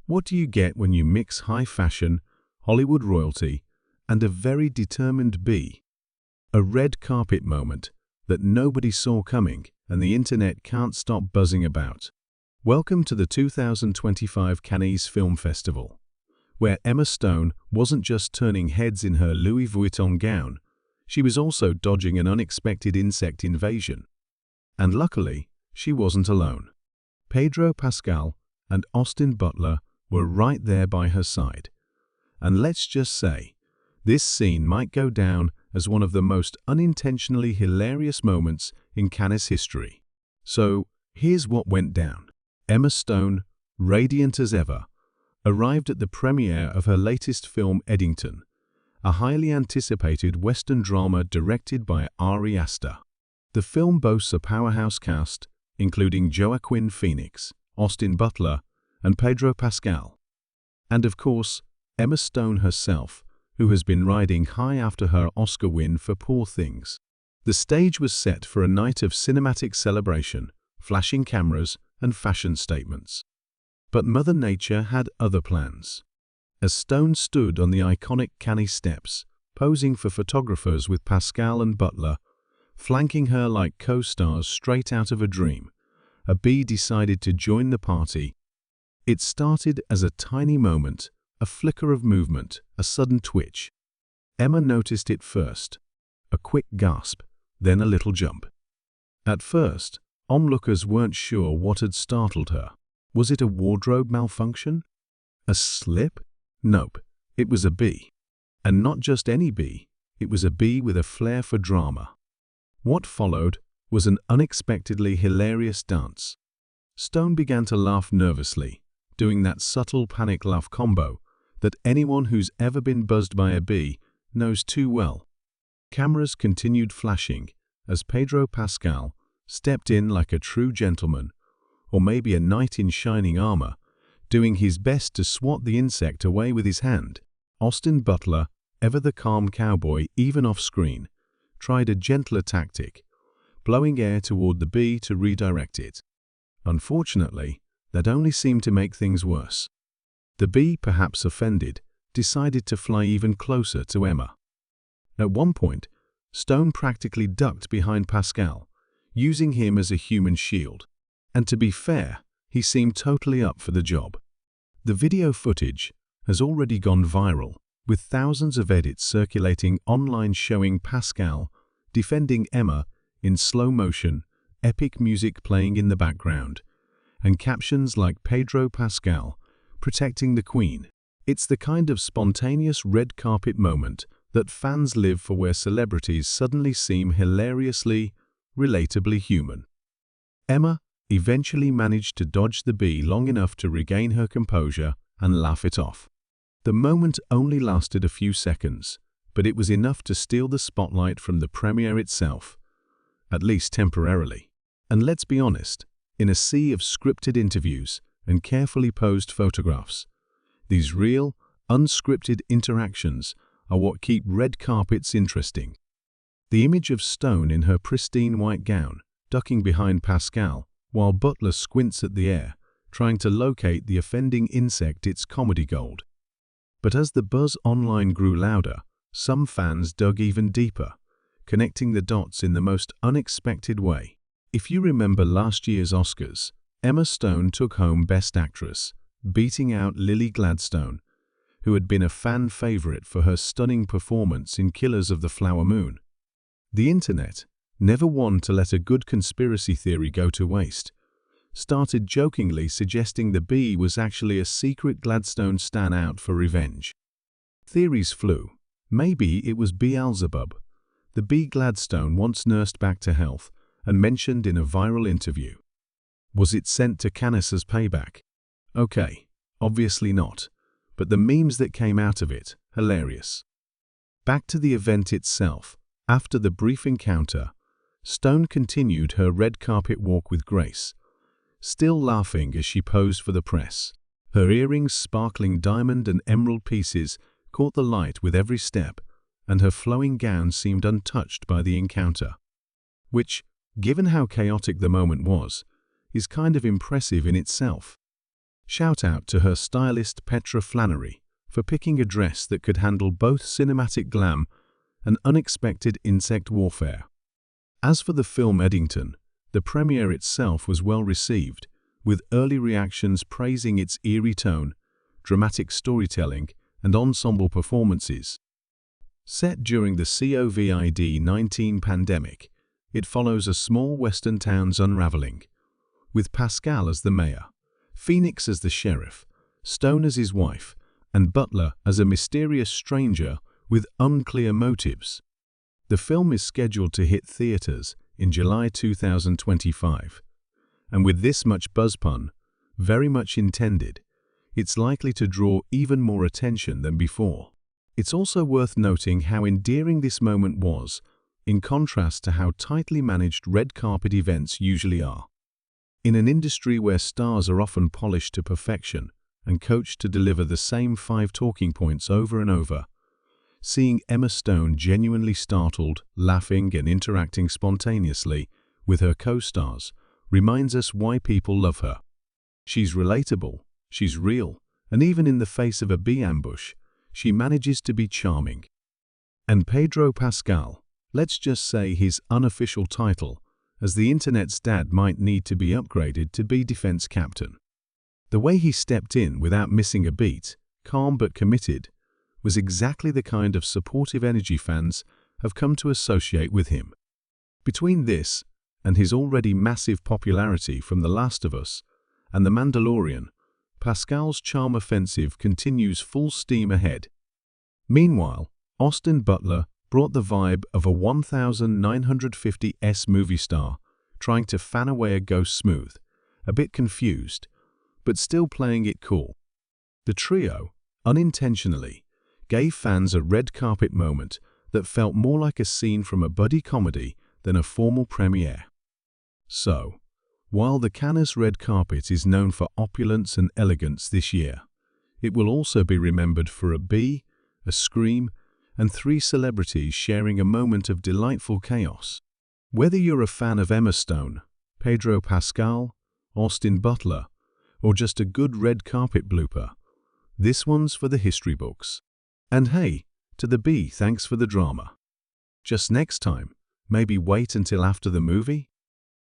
What do you get when you mix high fashion, Hollywood royalty, and a very determined bee? A red carpet moment that nobody saw coming and the internet can't stop buzzing about. Welcome to the 2025 Cannes Film Festival, where Emma Stone wasn't just turning heads in her Louis Vuitton gown, she was also dodging an unexpected insect invasion. And luckily, she wasn't alone. Pedro Pascal and Butler were right there by her side. And let's just say, this scene might go down as one of the most unintentionally hilarious moments in Cannes history. So, here's what went down. Emma Stone, radiant as ever, arrived at the premiere of her latest film Eddington, a highly anticipated Western drama directed by Aster. The film boasts a powerhouse cast, including Joaquin Phoenix, Butler, and Pedro Pascal. And of course, Emma Stone herself, who has been riding high after her Oscar win for Poor Things. The stage was set for a night of cinematic celebration, flashing cameras, and fashion statements. But Mother Nature had other plans. As Stone stood on the iconic Cannes steps, posing for photographers with Pascal and Butler, flanking her like co-stars straight out of a dream, a bee decided to join the party. It started as a tiny moment, a flicker of movement, a sudden twitch. Emma noticed it first. A quick gasp, then a little jump. At first, onlookers weren't sure what had startled her. Was it a wardrobe malfunction? A slip? Nope, it was a bee. And not just any bee, it was a bee with a flair for drama. What followed was an unexpectedly hilarious dance. Stone began to laugh nervously, doing that subtle panic laugh combo that anyone who's ever been buzzed by a bee knows too well. Cameras continued flashing as Pedro Pascal stepped in like a true gentleman, or maybe a knight in shining armor, doing his best to swat the insect away with his hand. Butler, ever the calm cowboy even off-screen, tried a gentler tactic, blowing air toward the bee to redirect it. Unfortunately, that only seemed to make things worse. The bee, perhaps offended, decided to fly even closer to Emma. At one point, Stone practically ducked behind Pascal, using him as a human shield. And to be fair, he seemed totally up for the job. The video footage has already gone viral, with thousands of edits circulating online showing Pascal defending Emma in slow motion, epic music playing in the background, and captions like Pedro Pascal protecting the Queen. It's the kind of spontaneous red carpet moment that fans live for, where celebrities suddenly seem hilariously, relatably human. Emma eventually managed to dodge the bee long enough to regain her composure and laugh it off. The moment only lasted a few seconds, but it was enough to steal the spotlight from the premiere itself, at least temporarily. And let's be honest, in a sea of scripted interviews and carefully posed photographs, these real, unscripted interactions are what keep red carpets interesting. The image of Stone in her pristine white gown, ducking behind Pascal, while Butler squints at the air, trying to locate the offending insect, it's comedy gold. But as the buzz online grew louder, some fans dug even deeper, connecting the dots in the most unexpected way. If you remember last year's Oscars, Emma Stone took home Best Actress, beating out Lily Gladstone, who had been a fan favorite for her stunning performance in Killers of the Flower Moon. The internet, never one to let a good conspiracy theory go to waste, started jokingly suggesting the bee was actually a secret Gladstone stan out for revenge. Theories flew. Maybe it was Beelzebub, the bee Gladstone once nursed back to health and mentioned in a viral interview. Was it sent to Cannes as payback? Okay, obviously not, but the memes that came out of it, hilarious. Back to the event itself. After the brief encounter, Stone continued her red carpet walk with grace, still laughing as she posed for the press. Her earrings, sparkling diamond and emerald pieces, caught the light with every step, and her flowing gown seemed untouched by the encounter. Which, given how chaotic the moment was, is kind of impressive in itself. Shout out to her stylist Petra Flannery for picking a dress that could handle both cinematic glam and unexpected insect warfare. As for the film Eddington, the premiere itself was well received, with early reactions praising its eerie tone, dramatic storytelling, and ensemble performances. Set during the COVID-19 pandemic, it follows a small western town's unraveling, with Pascal as the mayor, Phoenix as the sheriff, Stone as his wife, and Butler as a mysterious stranger with unclear motives. The film is scheduled to hit theaters in July 2025, and with this much buzzpun, very much intended, it's likely to draw even more attention than before. It's also worth noting how endearing this moment was, in contrast to how tightly managed red carpet events usually are. In an industry where stars are often polished to perfection and coached to deliver the same 5 talking points over and over, seeing Emma Stone genuinely startled, laughing and interacting spontaneously with her co-stars reminds us why people love her. She's relatable, she's real, and even in the face of a bee ambush, she manages to be charming. And Pedro Pascal, let's just say his unofficial title, as the internet's dad might need to be upgraded to be defense captain. The way he stepped in without missing a beat, calm but committed, was exactly the kind of supportive energy fans have come to associate with him. Between this and his already massive popularity from The Last of Us and The Mandalorian, Pascal's charm offensive continues full steam ahead. Meanwhile, Austin Butler brought the vibe of a 1950s movie star trying to fan away a ghost smooth, a bit confused, but still playing it cool. The trio, unintentionally, gave fans a red carpet moment that felt more like a scene from a buddy comedy than a formal premiere. So, while the Cannes red carpet is known for opulence and elegance this year, it will also be remembered for a bee, a scream, and 3 celebrities sharing a moment of delightful chaos. Whether you're a fan of Emma Stone, Pedro Pascal, Austin Butler, or just a good red carpet blooper, this one's for the history books. And hey, to the bee, thanks for the drama. Just next time, maybe wait until after the movie?